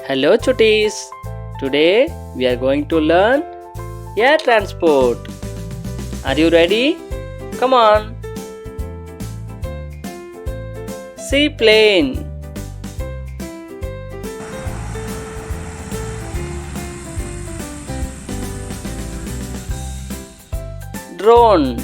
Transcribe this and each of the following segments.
Hello chutties. Today we are going to learn air transport. Are you ready? Come on. Seaplane, drone,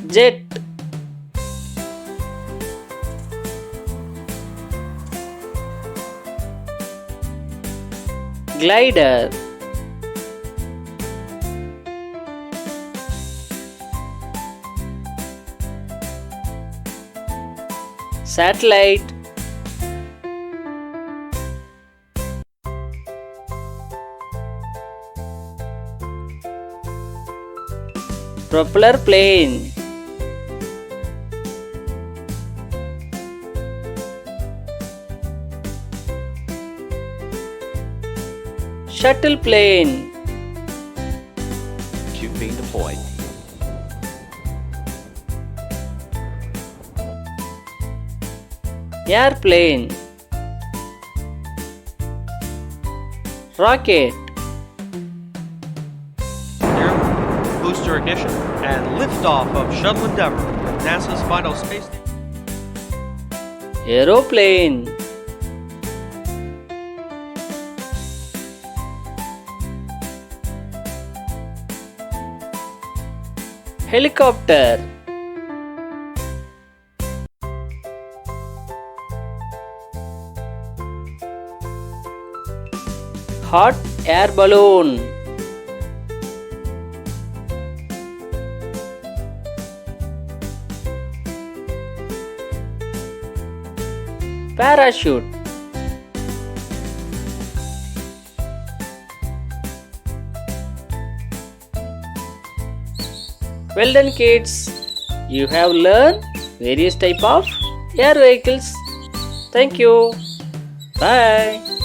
jet, glider, satellite, propeller plane, shuttle plane, Chute being deployed. airplane, rocket, Here, booster ignition and liftoff of Shuttle Endeavour, NASA's final space station. aeroplane, helicopter, hot air balloon, parachute, well done kids, you have learned various type of air vehicles. Thank you. Bye.